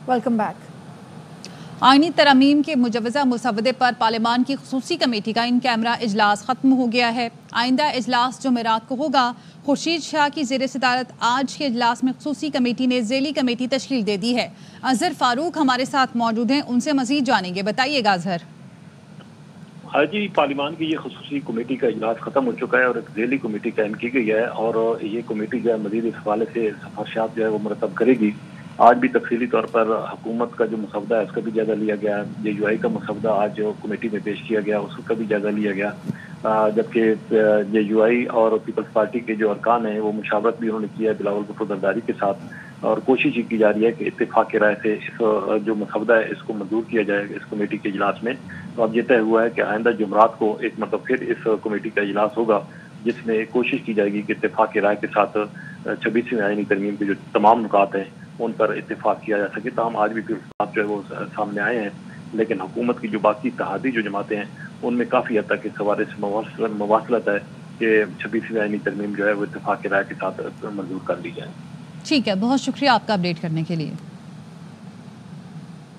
Welcome back. आईनी तरमीम के मुजवज़ा मुसवदे पर पार्लियामान की खुसूसी कमेटी का इन कैमरा इजलास ख़त्म हो गया है। आइंदा इजलास जुमेरात को होगा। खुर्शीद शाह की ज़ेर सदारत आज के इजलास में खुसूसी कमेटी ने ज़ेली कमेटी तश्कील दे दी है। अजहर फारूक हमारे साथ मौजूद हैं, उनसे मज़ीद जानेंगे। बताइएगा अजहर। हाँ जी, पार्लियामान की ये खुसूसी कमेटी का इजलास खत्म हो चुका है और एक ज़ेली कमेटी कायम की गई है और ये कमेटी जो है मज़ीद इस हवाले से सिफारिशात जो है वो मुरतब करेगी। आज भी तफसीली तौर पर हुकूमत का जो मसवदा है उसका भी जायजा लिया गया। JUI का मसवदा आज जो कमेटी में पेश किया गया उसका भी जायजा लिया गया, जबकि JUI और पीपल्स पार्टी के जो अरकान हैं वो मुशावरत भी उन्होंने किया है बिलावल भुट्टो जरदारी के साथ और कोशिश की जा रही है कि इत्तेफाक की राय से इस जो मसवदा है इसको मंजूर किया जाएगा इस कमेटी के इजलास में। तो अब ये तय हुआ है कि आइंदा जुमरात को एक मतलब फिर इस कमेटी का इजलास होगा जिसमें कोशिश की जाएगी कि इत्तेफाक की राय के साथ 26वीं आईनी तरमीम के जो तमाम नुकात हैं उन पर इत्तेफाक किया जा सके। तो हम आज भी फिर जो है वो सामने आए हैं, लेकिन हुकूमत की जो बाकी इत्तेहादी जो जमातें हैं उनमें काफ़ी हद तक इस हवाले से मवासलत है कि 26वीं आईनी तरमीम जो है वो इत्तेफाक की राय के साथ मंजूर कर ली जाए। ठीक है, बहुत शुक्रिया आपका अपडेट करने के लिए।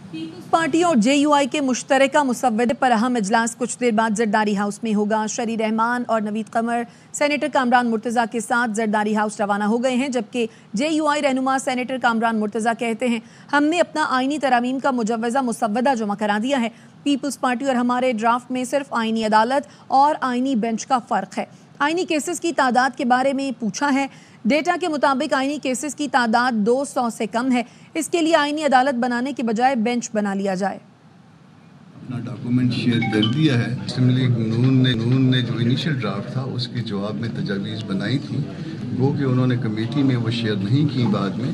पीपल्स पार्टी और JUI के मुश्तरका मुसव्वदे पर अहम इजलास कुछ देर बाद जरदारी हाउस में होगा। शरी रहमान और नवीद कमर सेनेटर कामरान मुर्तज़ा के साथ जरदारी हाउस रवाना हो गए हैं, जबकि JUI रहनुमा सेनेटर कामरान मुर्तज़ा कहते हैं हमने अपना आईनी तरामीम का मुजवज़ा मुसव्वदा जमा करा दिया है। पीपल्स पार्टी और हमारे ड्राफ्ट में सिर्फ आईनी अदालत और आईनी बेंच का फ़र्क है। आईनी केसेस की तादाद के बारे में पूछा है। डेटा के मुताबिक आईनी केसेस की तादाद 200 से कम है। इसके लिए आईनी अदालत बनाने के बजाय बेंच बना लिया जाए। अपना डॉक्यूमेंट शेयर कर दिया है। असेंबली नून ने जो इनिशियल ड्राफ्ट था उसके जवाब में तजावीज़ बनाई थी, वो कि उन्होंने कमेटी में वो शेयर नहीं की बाद में,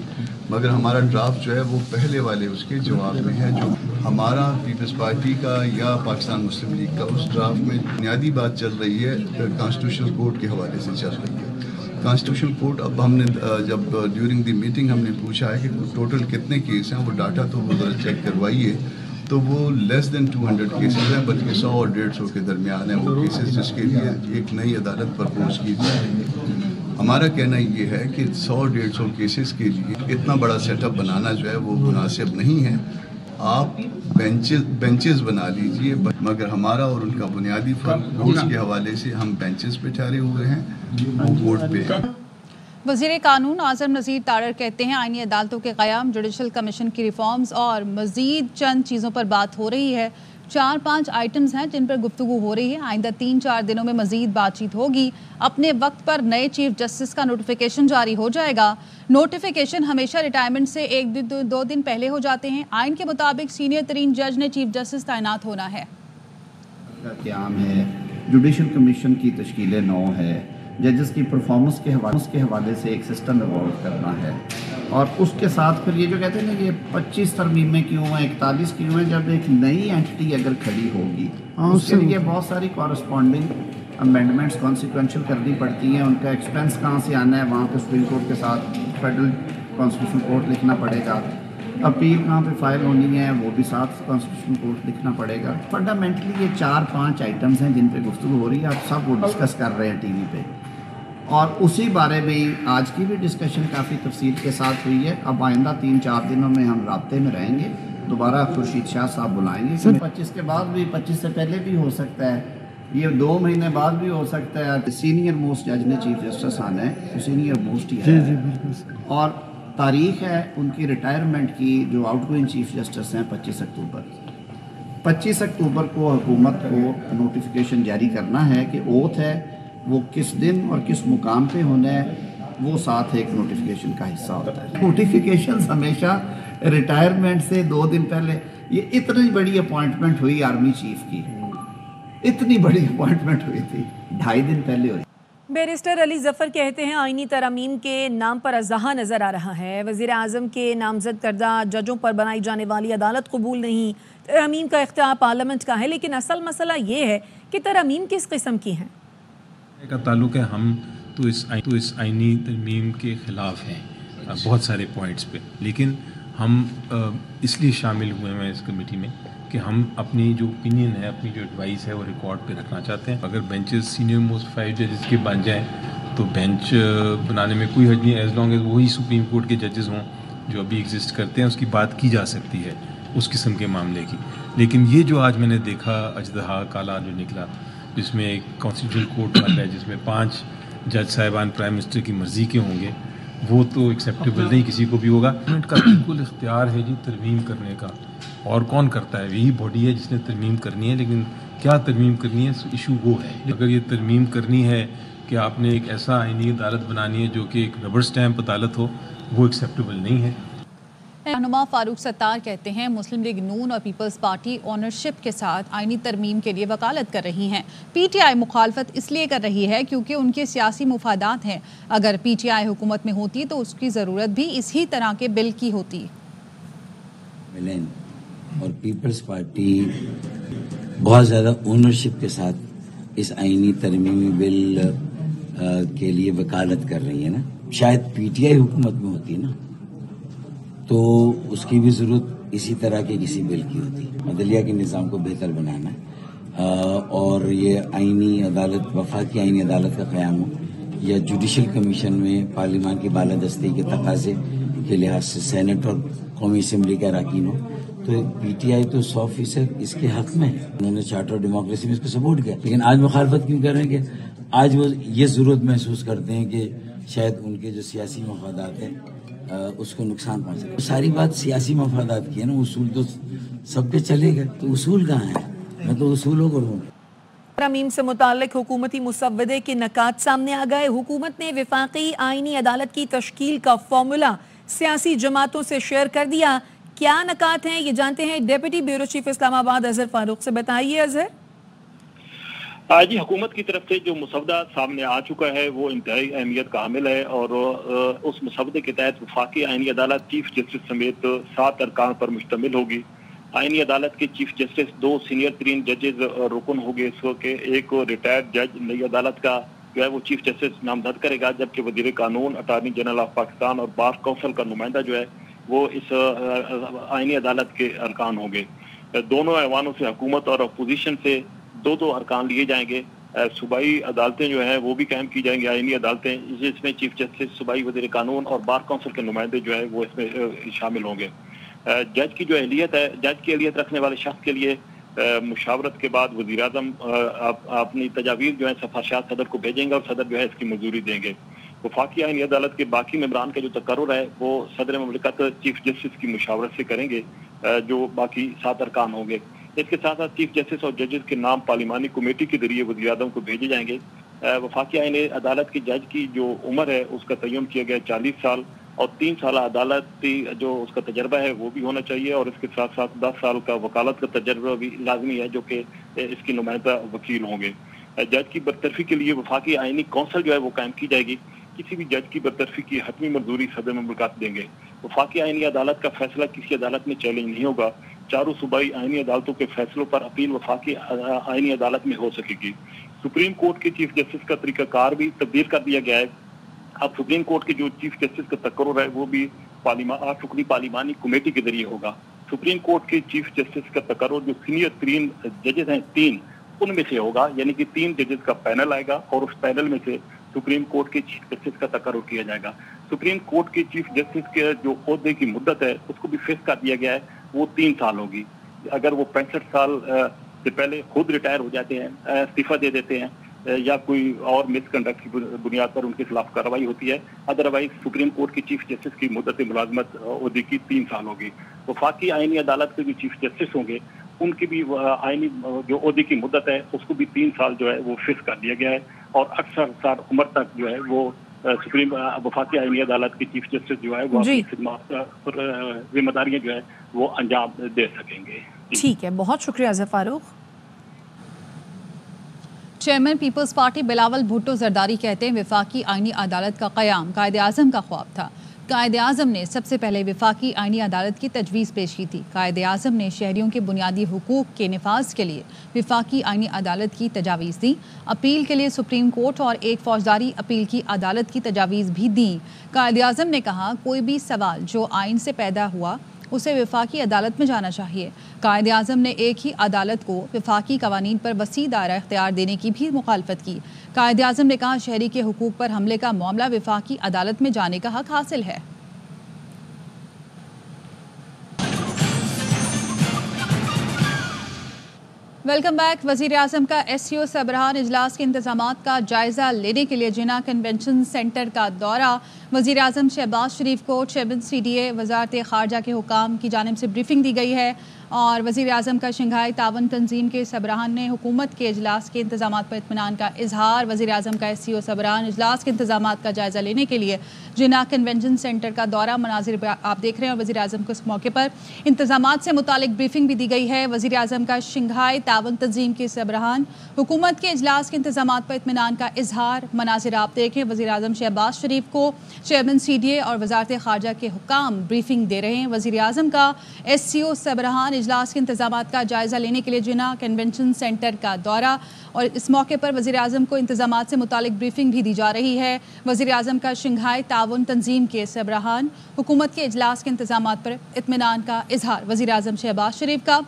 मगर हमारा ड्राफ्ट जो है वो पहले वाले उसके जवाब में है। जो हमारा पीपल्स पार्टी का या पाकिस्तान मुस्लिम लीग का उस ड्राफ्ट में बुनियादी बात चल रही है कॉन्स्टिट्यूशनल कोर्ट के हवाले से चल रही है। कॉन्स्टिट्यूशनल कोर्ट अब हमने जब ड्यूरिंग द मीटिंग हमने पूछा है कि टोटल कितने केस हैं, वो डाटा तो वो ज़रा चेक करवाइए, तो वो लेस देन 200 केसेस हैं, बल्कि 100 और 150 के दरमियान है वो केसेस जिसके लिए एक नई अदालत प्रपोज की जा रही है। हमारा कहना ये है कि 100-150 केसेस के लिए इतना बड़ा सेटअप बनाना जो है वो मुनासिब नहीं है। आप बेंचेस बना लीजिए, मगर हमारा और उनका बुनियादी फर्क कोर्ट्स के हवाले से हम बेंचेस पे ठहरे हुए हैं, वो कोर्ट पे है। वज़ीर कानून आज़म नज़ीर तारड़ कहते हैं आईनी अदालतों के क़याम, जुडिशल कमीशन की रिफॉर्म्स और मज़ीद चंद चीज़ों पर बात हो रही है। 4-5 आइटम्स हैं जिन पर गुफ्तगू हो रही है। आइंदा 3-4 दिनों में मज़ीद बातचीत होगी। अपने वक्त पर नए चीफ जस्टिस का नोटिफिकेशन जारी हो जाएगा। नोटिफिकेशन हमेशा रिटायरमेंट से 1-2 दिन पहले हो जाते हैं। आइन के मुताबिक सीनियर तरीन जज ने चीफ जस्टिस तैनात होना है। क़याम है, जुडिशल कमीशन की तश्कील 9 है, जजेस की परफॉर्मेंस के हवाले से एक सिस्टम इवॉल्व करना है और उसके साथ फिर ये जो कहते हैं ना कि 25 तरमीमें क्यों हैं, 41 क्यों हैं, जब एक नई एंटिटी अगर खड़ी होगी उसके लिए बहुत सारी कॉरस्पॉन्डिंग अमेंडमेंट्स कॉन्सिक्वेंशियल करनी पड़ती हैं। उनका एक्सपेंस कहाँ से आना है, वहाँ पर सुप्रीम कोर्ट के साथ फेडरल कॉन्स्टिट्यूशन कोर्ट लिखना पड़ेगा। अपील कहाँ पे फाइल होनी है वो भी साथ कॉन्स्टिट्यूशन कोर्ट लिखना पड़ेगा। फंडामेंटली ये 4-5 आइटम्स हैं जिन पे गुफ्तगू हो रही है। आप सब वो डिस्कस कर रहे हैं टीवी पे और उसी बारे में आज की भी डिस्कशन काफ़ी तफसील के साथ हुई है। अब आइंदा 3-4 दिनों में हम राब्ते में रहेंगे, दोबारा खुर्शीद शाह साहब बुलाएंगे। 25 के बाद भी, 25 से पहले भी हो सकता है, ये 2 महीने बाद भी हो सकता है। सीनियर मोस्ट जज ने चीफ जस्टिस आना है, तो सीनियर मोस्ट ही है और तारीख है उनकी रिटायरमेंट की जो आउटगोइंग चीफ जस्टिस हैं 25 अक्टूबर। 25 अक्टूबर को हुकूमत को नोटिफिकेशन जारी करना है कि ओथ है वो किस दिन और किस मुकाम पे होना है, वो साथ एक नोटिफिकेशन का हिस्सा होता है। नोटिफिकेशन हमेशा रिटायरमेंट से 2 दिन पहले, ये इतनी बड़ी अपॉइंटमेंट हुई आर्मी चीफ की, इतनी बड़ी अपॉइंटमेंट हुई थी 2.5 दिन पहले हुई। बैरिस्टर अली ज़फ़र कहते हैं आईनी तरमीम के नाम पर अज़हा नज़र आ रहा है। वज़ीर आज़म के नामज़द करदा जजों पर बनाई जाने वाली अदालत कबूल नहीं, तरमीम का इख्तियार पार्लियामेंट का है, लेकिन असल मसला ये है कि तरमीम किस किस्म की हैं का ताल्लुक़ है। हम तो इस आईनी तरमीम के ख़िलाफ़ हैं बहुत सारे पॉइंट्स पे, लेकिन हम इसलिए शामिल हुए हैं इस कमेटी में कि हम अपनी जो ओपिनियन है, अपनी जो एडवाइस है वो रिकॉर्ड पे रखना चाहते हैं। अगर बेंचेस सीनियर मोस्ट 5 जजेस के बन जाएँ तो बेंच बनाने में कोई हर्ज नहीं, एज लॉन्ग एज वही सुप्रीम कोर्ट के जजेस हों جو ابھی ایگزسٹ کرتے ہیں اس کی بات کی جا سکتی ہے اس قسم کے معاملے کی. لیکن یہ جو آج میں نے دیکھا اژدہا کالا جو نکلا, جس میں ایک کانسٹیٹیوشنل کورٹ والا ہے جس میں 5 جج صاحبان پرائم منسٹر کی مرضی کے ہوں گے, وہ تو ایکسیپٹیبل نہیں کسی کو بھی ہوگا. گورنمنٹ کا بالکل اختیار ہے جی ترمیم کرنے کا, اور کون کرتا ہے؟ یہی باڈی ہے جس نے ترمیم کرنی ہے. لیکن کیا ترمیم کرنی ہے, ایشو وہ ہے. اگر یہ ترمیم کرنی ہے کہ آپ نے ایک ایسا آئینی عدالت بنانی ہے جو کہ ایک ربر سٹیمپ عدالت ہو, وہ ایکسیپٹیبل نہیں ہے. رہنما فاروق ستار کہتے ہیں مسلم لیگ نون اور پیپلز پارٹی اونرشپ کے ساتھ آئینی ترمیم کے لیے وکالت کر رہی ہیں. پی ٹی آئی مخالفت اس لیے کر رہی ہے کیونکہ ان کے سیاسی مفادات ہیں. اگر پی ٹی آئی حکومت میں ہوتی تو اس کی ضرورت بھی اسی طرح کے بل کی ہوتی. اور پیپلز پارٹی بہت زیادہ اونرشپ کے ساتھ اس آئینی ترمیمی بل کے لیے وکالت کر رہی ہے نا. شاید پی ٹی آئی حکومت میں ہوتی نا تو اس کی بھی ضرورت اسی طرح کے کسی بل کی ہوتی. عدلیہ کے نظام کو بہتر بنانا اور یہ آئینی عدالت, وفاقی آئینی عدالت کا قیام ہو یا جوڈیشل کمیشن میں پارلیمان کی بالادستی کے تقاضے کے لحاظ سے سینٹ اور قومی اسمبلی کے اراکین ہو, تو پی ٹی آئی تو 100% اس کے حق میں ہے. انہوں نے چارٹر ڈیموکریسی میں اس کو سپورٹ کیا, لیکن آج مخالفت کیوں کر رہے ہیں کہ آج وہ یہ ضرورت محسوس کرتے ہیں کہ شاید ان کے جو سیاسی مفادات ہیں اس کو نقصان پہنچے. ساری بات سیاسی مفادات کی ہے نا, اصول تو سب کے چلے گئے, تو اصول کہاں ہیں؟ میں تو اصولوں کو ڈھونڈ. ترمیم سے متعلق حکومتی مسودے کے نکات سامنے آ گئے. حکومت نے وفاقی آئینی عدالت کی تشکیل کا فارمولا سیاسی جماعتوں سے شیئر کر دیا. کیا نکات ہیں یہ جانتے ہیں ڈیپٹی بیورو چیف اسلام آباد اظہر فاروق سے. بتائیے اظہر. جی, حکومت کی طرف سے جو مسودہ سامنے آ چکا ہے وہ انتہائی اہمیت کا حامل ہے, اور اس مسودے کے تحت وفاقی آئینی عدالت چیف جسٹس سمیت 7 ارکان پر مشتمل ہوگی. آئینی عدالت کے چیف جسٹس 2 سینئر ترین ججز رکن ہوگے, اس کے ایک ریٹائرڈ جج نئی عدالت کا جو ہے وہ چیف جسٹس نامزد کرے گا, جبکہ وزیر قانون, اٹارنی جنرل آف پاکستان اور بار کونسل کا نمائندہ جو ہے وہ اس آئینی عدالت کے ارکان ہوں گے. دونوں ایوانوں سے حکومت اور اپوزیشن سے 2 ارکان لیے جائیں گے. صوبائی عدالتیں جو ہیں وہ بھی قائم کی جائیں گی, آئینی عدالتیں, جس میں چیف جسٹس, صوبائی وزیر قانون اور بار کونسل کے نمائندے جو ہے وہ اس میں شامل ہوں گے. جج کی جو اہلیت ہے, جج کی اہلیت رکھنے والے شخص کے لیے مشاورت کے بعد وزیر اعظم اپنی تجاویز جو ہے سفارشات صدر کو بھیجیں گے اور صدر جو ہے اس کی منظوری دیں گے. وفاقی آئینی عدالت کے باقی ممبران کا جو تقرر ہے وہ صدر مملکت چیف جسٹس کی مشاورت سے کریں گے, جو باقی 7 ارکان ہوں گے. اس کے ساتھ ساتھ چیف جسٹس اور ججز کے نام پارلیمانی کمیٹی کے ذریعے وزیر اعظم کو بھیجے جائیں گے. وفاقی آئینی عدالت کے جج کی جو عمر ہے اس کا تعین کیا گیا 40 سال, اور 3 سالہ عدالتی جو اس کا تجربہ ہے وہ بھی ہونا چاہیے, اور اس کے ساتھ ساتھ 10 سال کا وکالت کا تجربہ بھی لازمی ہے, جو کہ اس کی نمائندہ وکیل ہوں گے. جج کی برطرفی کے لیے وفاقی آئینی کونسل جو ہے وہ قائم کی جائے گی. کسی بھی جج کی برطرفی کی حتمی منظوری صدر مملکت دیں گے. وفاقی آئینی عدالت کا فیصلہ کسی عدالت میں چیلنج نہیں ہوگا. چاروں صوبائی آئینی عدالتوں کے فیصلوں پر اپیل وفاقی آئینی عدالت میں ہو سکے گی. سپریم کورٹ کے چیف جسٹس کا طریقہ کار بھی تبدیل کر دیا گیا ہے. اب سپریم کورٹ کے جو چیف جسٹس کا تقرر ہے وہ بھی 8 رکنی پارلیمانی کمیٹی کے ذریعے ہوگا. سپریم کورٹ کے چیف جسٹس کا تقرر جو سینئر ترین ججز ہیں 3 ان میں سے ہوگا, یعنی کہ 3 ججز کا پینل آئے گا اور اس پینل میں سے سپریم کورٹ کے چیف جسٹس کا تقرر کیا جائے گا. سپریم کورٹ کے چیف جسٹس کے جو عہدے کی مدت ہے اس کو بھی فکس کر دیا گیا ہے, وہ 3 سال ہوگی. اگر وہ 65 سال سے پہلے خود ریٹائر ہو جاتے ہیں, استعفیٰ دے دیتے ہیں, یا کوئی اور مس کنڈکٹ کی بنیاد پر ان کے خلاف کارروائی ہوتی ہے, ادروائز سپریم کورٹ کی چیف جسٹس کی مدت ملازمت عہدے کی 3 سال ہوگی. وفاقی آئینی عدالت کے جو چیف جسٹس ہوں گے ان کی بھی آئینی جو عہدے کی مدت ہے اس کو بھی 3 سال جو ہے وہ فکس کر دیا گیا ہے, اور 68 سال عمر تک جو ہے وہ سپریم وفاقی آئینی عدالت کے چیف جسٹس جو ہے وہ اپنی خدمات اور ذمہ داریاں جو ہے وہ انجام دے سکیں گے. ٹھیک ہے, بہت شکریہ اظہر فاروق. چیئرمین پیپلز پارٹی بلاول بھٹو زرداری کہتے ہیں وفاقی آئینی عدالت کا قیام قائد اعظم کا خواب تھا. قائد اعظم نے سب سے پہلے وفاقی آئینی عدالت کی تجویز پیش کی تھی. قائد اعظم نے شہریوں کے بنیادی حقوق کے نفاذ کے لیے وفاقی آئینی عدالت کی تجاویز دیں. اپیل کے لیے سپریم کورٹ اور ایک فوجداری اپیل کی عدالت کی تجاویز بھی دیں. قائد اعظم نے کہا کوئی بھی سوال جو آئین سے پیدا ہوا اسے وفاقی عدالت میں جانا چاہیے. قائد اعظم نے ایک ہی عدالت کو وفاقی قوانین پر وسیع دائرہ اختیار دینے کی بھی مخالفت کی. قائد اعظم نے کہا شہری کے حقوق پر حملے کا معاملہ وفاقی عدالت میں جانے کا حق حاصل ہے. Welcome back. वज़ीर आज़म का SCO सरबराहान इजलास के इंतजामात का जायज़ा लेने के लिए जिना कन्वेंशन सेंटर का दौरा। वज़ीर आज़म शहबाज शरीफ को चेयरमैन CDA वज़ारत ख़ारजा के हुकाम की जानिब से ब्रीफिंग दी गई है और वज़ीर आज़म का शंघाई तावन तंजीम के सरबराहान ने हुकूमत के इजलास के इंतजामात पर इत्मीनान का इजहार। वज़ीर आज़म का SCO सरबराहान इजलास के इंतजामात का जायज़ा लेने के लिए जिना कन्वेंशन सेंटर का दौरा। मनाजिर आप देख रहे हैं और वज़ीर आज़म को इस मौके पर इंतजामात से मुतालिक ब्रीफिंग भी दी गई है। वज़ीर आज़म का शंघाई तावन तंजीम के सरबराहान हुकूमत के इजलास के इंतजामात पर इत्मीनान का इजहार। मनाजिर आप देखें, वज़ीर आज़म शहबाज शरीफ को चेयरमैन CDA और वज़ारत ख़ारजा के हुकाम ब्रीफिंग दे रहे हैं। वज़ीर आज़म का SCO सरबराहान इजलास के इंतजामात का जायज़ा लेने के लिए जिना कन्वेंशन सेंटर का दौरा और इस मौके पर वज़ीर आज़म को इंतजामात से मुतालिक ब्रीफिंग भी दी जा रही है। वज़ीर आज़म का शंघाई ताउन तंजीम के सरबराहान हुकूमत के इजलास के इंतजामात पर इत्मीनान का इजहार। वज़ीर आज़म शहबाज शरीफ का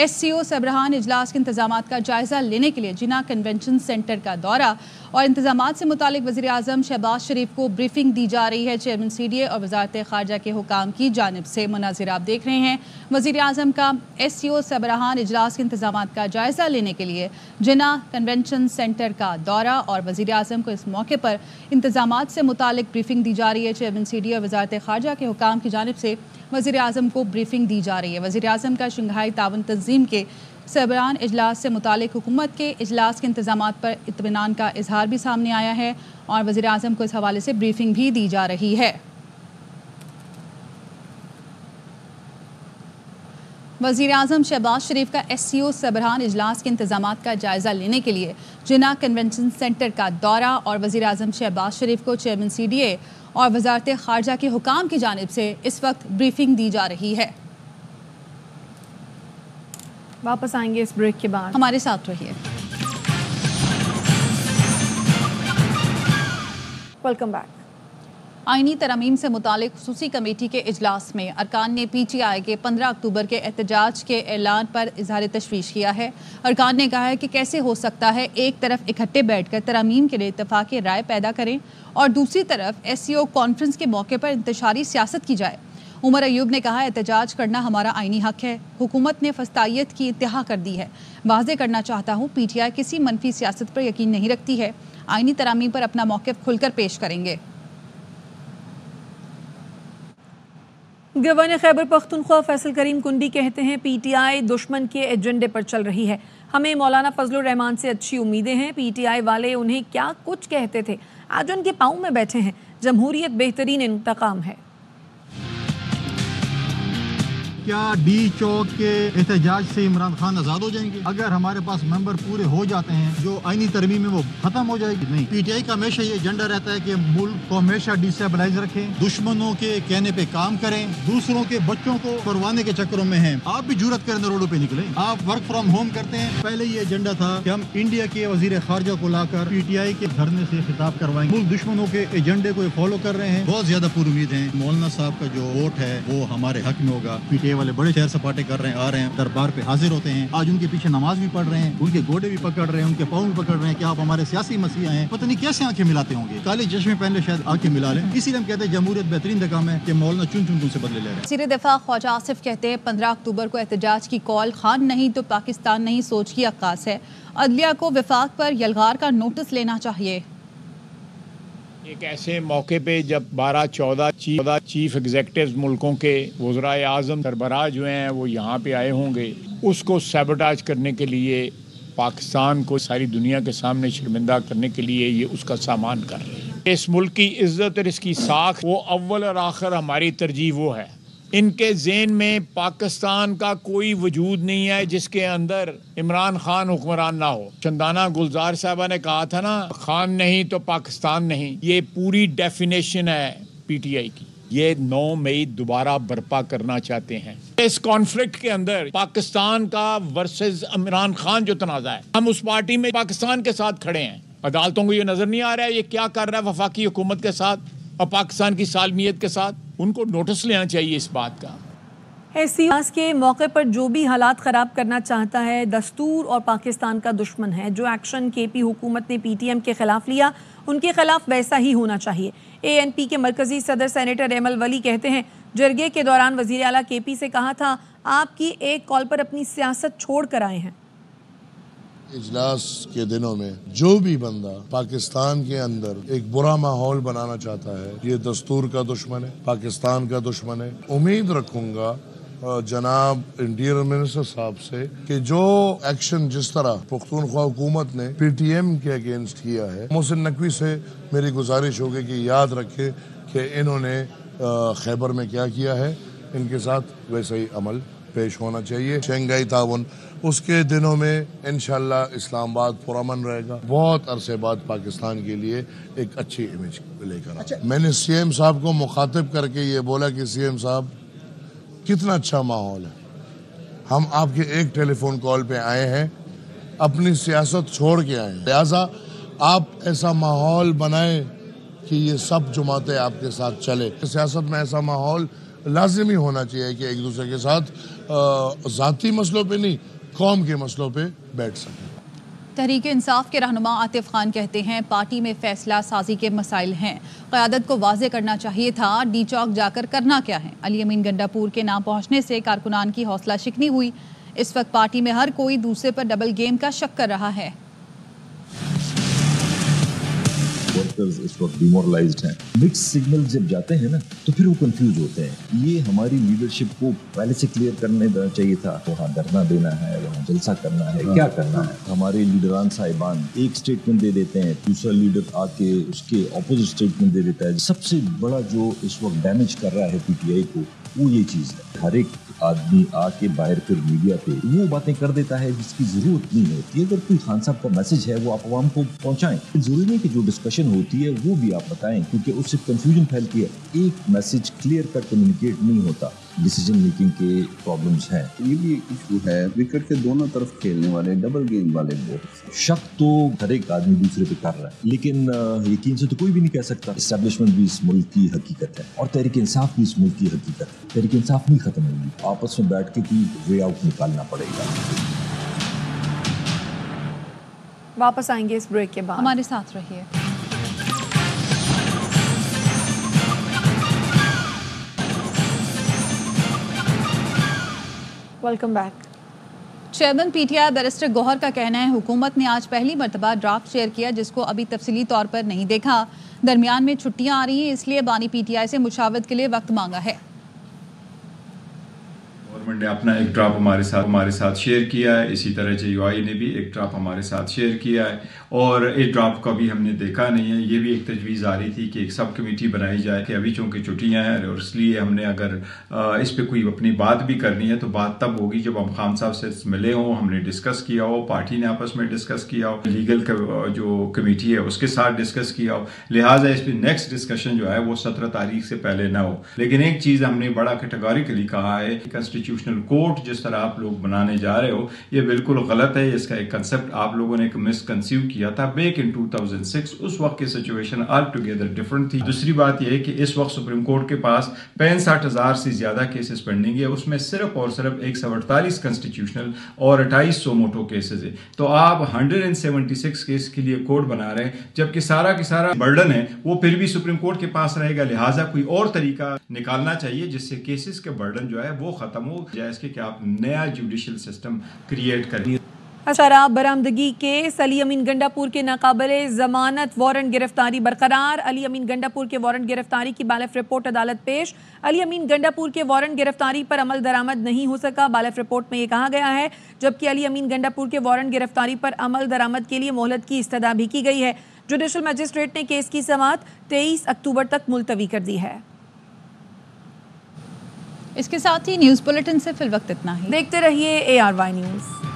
SCO सरबराहान इजलास के इंतजामात का जायज़ा लेने के लिए जिना कन्वेंशन सेंटर का दौरा और इंतजामात से मुतालिक वज़ीर आज़म शहबाज शरीफ को ब्रीफिंग दी जा रही है चेयरमैन CDA और वज़ारत ख़ारजा के हुकाम की जानिब से। मनाज़िर आप देख रहे हैं, वज़ीर आज़म का SCO सरबराहान इजलास के इंतजामात का जायज़ा लेने के लिए जिना कन्वेंशन सेंटर का दौरा और वज़ीर आज़म को इस मौके पर इंतजामात से मुतालिक ब्रीफिंग दी जा रही है चेयरमैन CDA और वज़ारत ख़ारजा के हुकाम की जानिब से वज़ीर आज़म को ब्रीफिंग दी जा रही है। वज़ीर आज़म का शंघाई ताउन तंजीम के सरबराहान इजलास से मुतालिक हुकूमत के इजलास के इंतजामात पर इत्मीनान का इजहार भी सामने आया है और वज़ीर आज़म को इस हवाले से ब्रीफिंग भी दी जा रही है। वज़ीर आज़म शहबाज शरीफ का SCO सरबराहान इजलास के इंतजामात का जायज़ा लेने के लिए जिना कन्वेंशन सेंटर का दौरा और वज़ीर आज़म शहबाज शरीफ को चेयरमैन CDA और वज़ारत ख़ारजा के हुकाम की जानिब से इस वक्त ब्रीफिंग दी जा रही है। वापस आएंगे इस ब्रेक के बाद, हमारे साथ रहिए। Welcome back. आईनी तरमीम से मुतालिक खुसूसी कमेटी के इजलास में अरकान ने PTI के 15 अक्टूबर के एहतजाज के ऐलान पर इजहार तशवीश किया है। अरकान ने कहा है कि कैसे हो सकता है एक तरफ इकट्ठे बैठकर तरमीम के लिए इत्तफाक़ राय पैदा करें और दूसरी तरफ SCO कॉन्फ्रेंस के मौके पर इंतशारी सियासत की जाए। उमर अयूब ने कहा, एहतजाज करना हमारा आईनी हक है। हुकूमत ने फस्तायत की इंतहा कर दी है। वाज़े करना चाहता हूँ, PTI किसी मनफी सियासत पर यकीन नहीं रखती है। आईनी तरामीम पर अपना मौक़िफ़ खुलकर पेश करेंगे। गवर्नर खैबर पख्तूनख्वा फैसल करीम कुंडी कहते हैं PTI दुश्मन के एजेंडे पर चल रही है। हमें मौलाना फजलुर रहमान से अच्छी उम्मीदें हैं। PTI वाले उन्हें क्या कुछ कहते थे, आज उनके पाँव में बैठे हैं। जमहूरियत बेहतरीन इंतकाम है। क्या D चौक के एहतजाज से इमरान खान आज़ाद हो जाएंगे? अगर हमारे पास मेंबर पूरे हो जाते हैं, जो आईनी तरमीम है वो खत्म हो जाएगी? नहीं। PTI का हमेशा ये एजेंडा रहता है कि मुल्क को हमेशा डिस्टेबलाइज रखें, दुश्मनों के कहने पे काम करें, दूसरों के बच्चों को करवाने के चक्करों में हैं। आप भी जुर्रत करें रोडों पे निकले। आप वर्क फ्रॉम होम करते हैं। पहले ये एजेंडा था कि हम इंडिया के वजीर खारजा को लाकर PTI के धरने से खिताब करवाएंगे। मुल्क दुश्मनों के एजेंडे को फॉलो कर रहे हैं। बहुत ज्यादा पूरी उम्मीद है मौलाना साहब का जो वोट है वो हमारे हक में होगा। PTI वाले बड़े शहर सपाटे कर रहे हैं, आ रहे हैं, दरबार पे हाजिर होते हैं। आज उनके पीछे नमाज भी पढ़ रहे हैं, उनके गोडे भी पकड़ रहे हैं, उनके पाँव भी पकड़ रहे हैं कि आप हमारे सियासी मसीहा हैं। पता नहीं कैसे आंखें मिलाते होंगे, काले चश्मे पहन ले, शायद आंखें मिला लें। इसीलिए हम कहते हैं जमहूरियत बेहतरीन काम है कि मौलाना चुन चुन से बदले ले रहे हैं। वज़ीर दिफा ख्वाजा आसिफ कहते हैं 15 अक्टूबर को एहतजाज की कॉल खान नहीं तो पाकिस्तान नहीं सोच की अक्कास है। अदलिया को वफाक पर यलगार का नोटिस लेना चाहिए। एक ऐसे मौके पे जब 12-14 चीफ एग्जेक्टिव मुल्कों के वज़राए आज़म सरबराह जो हैं वो यहाँ पे आए होंगे, उसको सैबोटाज करने के लिए, पाकिस्तान को सारी दुनिया के सामने शर्मिंदा करने के लिए ये उसका सामान कर रहे हैं। इस मुल्क की इज्जत और इसकी साख वो अव्वल और आखिर हमारी तरजीह वो है। इनके ज़हन में पाकिस्तान का कोई वजूद नहीं है जिसके अंदर इमरान खान हुक्मरान ना हो। चंदाना गुलजार साहबा ने कहा था ना, खान नहीं तो पाकिस्तान नहीं। ये पूरी डेफिनेशन है PTI की। ये 9 मई दोबारा बर्पा करना चाहते हैं। इस कॉन्फ्लिक्ट के अंदर पाकिस्तान का वर्सेस इमरान खान जो तनाज़ा है, हम उस पार्टी में पाकिस्तान के साथ खड़े हैं। अदालतों को ये नजर नहीं आ रहा है ये क्या कर रहा है वफाकी हुकूमत के साथ और पाकिस्तान की सालमियत के साथ। उनको नोटिस लेना चाहिए इस बात का। SCO के मौके पर जो भी हालात ख़राब करना चाहता है दस्तूर और पाकिस्तान का दुश्मन है। जो एक्शन KP हुकूमत ने PTM के ख़िलाफ़ लिया, उनके ख़िलाफ़ वैसा ही होना चाहिए। ANP के मरकज़ी सदर सेनेटर एमल वली कहते हैं, जरगे के दौरान वज़ीर आला KP से कहा था आपकी एक कॉल पर अपनी सियासत छोड़ कर आए हैं। اجلاس کے دنوں میں جو بھی بندہ پاکستان کے اندر ایک برا ماحول بنانا چاہتا ہے یہ دستور کا دشمن ہے، پاکستان کا دشمن ہے۔ امید رکھوں گا جناب انٹیریئر منسٹر صاحب سے کہ جو ایکشن جس طرح پختونخوا حکومت نے پی ٹی ایم کے اگینسٹ کیا ہے، محسن نقوی سے میری گزارش ہوگی کہ یاد رکھے کہ انہوں نے خیبر میں کیا کیا ہے، ان کے ساتھ ویسا ہی عمل پیش ہونا چاہیے۔ شنگھائی تعاون اس کے دنوں میں انشاءاللہ اسلام آباد پرامن رہے گا، بہت عرصے بعد پاکستان کے لیے ایک اچھی امیج لے کر آئے۔ میں نے سی ایم صاحب کو مخاطب کر کے یہ بولا کہ سی ایم صاحب کتنا اچھا ماحول ہے، ہم آپ کے ایک ٹیلی فون کال پہ آئے ہیں، اپنی سیاست چھوڑ کے آئے ہیں، لہٰذا آپ ایسا ماحول بنائیں کہ یہ سب جماعتیں آپ کے ساتھ چلے۔ سیاست میں ایسا ماحول لازمی ہونا چاہیے کہ ایک دوسرے کے ساتھ ذاتی مسئلوں پہ نہیں، قوم کے مسئلوں پہ بیٹھ سکیں۔ تحریک انصاف کے رہنما عاطف خان کہتے ہیں پارٹی میں فیصلہ سازی کے مسائل ہیں، قیادت کو واضح کرنا چاہیے تھا ڈی چوک جا کر کرنا کیا ہے۔ علی امین گنڈا پور کے نہ پہنچنے سے کارکنان کی حوصلہ شکنی ہوئی، اس وقت پارٹی میں ہر کوئی دوسرے پر ڈبل گیم کا شک کر رہا ہے۔ ورکرز اس وقت ڈیمورلائزڈ ہیں، مکس سگنل جب جاتے ہیں نا تو پھر وہ کنفیوز ہوتے ہیں۔ یہ ہماری لیڈرشپ کو پہلے سے کلیئر کرنے چاہیے تھا، وہاں دھرنا دینا ہے، وہاں جلسہ کرنا ہے، کیا کرنا ہے۔ ہمارے لیڈران صاحبان ایک سٹیٹمنٹ دے دیتے ہیں، دوسرا لیڈر آ کے اس کے اپوزٹ سٹیٹمنٹ دے دیتا ہے۔ سب سے بڑا جو اس وقت ڈیمیج کر رہا ہے پی ٹی آئی کو وہ یہ چیز ہے، ہر ایک آدمی آ کے باہر پھر میڈیا پہ وہ باتیں کر دیتا ہے جس کی ضرورت نہیں ہوتی۔ اگر کوئی خان صاحب کا میسج ہے وہ آپ عوام کو پہنچائیں، ضروری نہیں کہ جو ڈسکشن ہوتی ہے وہ بھی آپ بتائیں، کیونکہ اس سے کنفیوژن پھیلتی ہے، ایک میسج کلیئر کٹ کمیونیکیٹ نہیں ہوتا۔ ڈیسیجن میکنگ کے پرابلمز ہیں، یہ بھی ایک ایشو ہے۔ وکٹ کے دونوں طرف کھیلنے والے ڈبل گیم والے بہت شک تو ہر ایک آدمی دوسرے پہ کر رہا ہے، لیکن یقین سے تو کوئی بھی نہیں کہہ سکتا۔ اسٹیبلشمنٹ بھی اس ملک کی حقیقت ہے اور تحریک انصاف بھی اس ملک کی حقیقت ہے۔ تحریک انصاف نہیں ختم ہوگی، آپس میں بیٹھ کے کوئی وے آؤٹ نکالنا پڑے گا۔ واپس آئیں گے اس بریک کے بعد، ہمارے ساتھ رہیے۔ Welcome back. Chairman P T I barrister Gohar کا کہنا ہے حکومت نے آج پہلی مرتبہ ڈرافٹ شیئر کیا جس کو ابھی تفصیلی طور پر نہیں دیکھا، درمیان میں چھٹیاں آ رہی ہیں اس لیے بانی پی ٹی آئی سے مشاورت کے لیے وقت مانگا ہے۔ گورنمنٹ نے اپنا ایک ڈراپ ہمارے ساتھ شیئر کیا ہے، اسی طرح جے یو آئی نے بھی ایک ڈراپ ہمارے ساتھ شیئر کیا ہے، اور اس ڈراپ کا بھی ہم نے دیکھا نہیں ہے۔ یہ بھی ایک تجویز آ رہی تھی کہ ایک سب کمیٹی بنائی جائے کہ ابھی چونکہ چھٹیاں ہیں اور اس لیے ہم نے اگر اس پہ کوئی اپنی بات بھی کرنی ہے تو بات تب ہوگی جب ہم خان صاحب سے ملے ہوں، ہم نے ڈسکس کیا ہو، پارٹی نے آپس میں ڈسکس کیا ہو، لیگل جو کمیٹی ہے اس کے ساتھ ڈسکس کیا ہو، لہٰذا اس پہ نیکسٹ ڈسکشن جو ہے وہ 17 تاریخ سے پہلے نہ ہو۔ لیکن ایک چیز ہم نے بڑا کیٹیگوریکلی کہا ہے کہ کنسٹیٹیوشنل کورٹ جس طرح آپ لوگ بنانے جا رہے ہو یہ بالکل غلط ہے۔ اس کا ایک کنسپٹ آپ لوگوں نے ایک مس کنسیو کیا تھا بیک ان 2006، اس وقت کی سچویشن آل ٹوگیدر ڈفرنٹ تھی۔ دوسری بات یہ ہے کہ اس وقت سپریم کورٹ کے پاس 65,000 سے زیادہ کیسز پینڈنگ ہے، اس میں صرف اور صرف 148 کنسٹیٹیوشنل اور 2800 موٹو کیسز ہے، تو آپ 176 کیس کے لیے کوڈ بنا رہے ہیں جبکہ سارا کی سارا برڈن ہے وہ پھر بھی سپریم کورٹ کے پاس رہے گا۔ لہٰذا کوئی اور طریقہ نکالنا چاہیے جس سے کیسز کے برڈن جو ہے وہ ختم ہو جائے، اس کے کہ آپ نیا جوڈیشل سسٹم کریٹ کریں۔ شراب برآمدگی کیس، علی امین گنڈا پور کے ناقابل ضمانت وارنٹ گرفتاری برقرار، علی امین گنڈا پور کے وارنٹ گرفتاری کی بالغ رپورٹ عدالت پیش۔ علی امین گنڈا پور کے وارنٹ گرفتاری پر عمل درآمد نہیں ہو سکا، بالغ رپورٹ میں یہ کہا گیا ہے، جبکہ علی امین گنڈا پور کے وارنٹ گرفتاری پر عمل درآمد کے لیے مہلت کی استدعا بھی کی گئی ہے۔ جوڈیشل مجسٹریٹ نے کیس کی سماعت 23 اکتوبر تک ملتوی کر دی ہے۔ اس کے ساتھ ہی نیوز بلیٹن سے فی الوقت اتنا ہی، دیکھتے رہیے ARY نیوز۔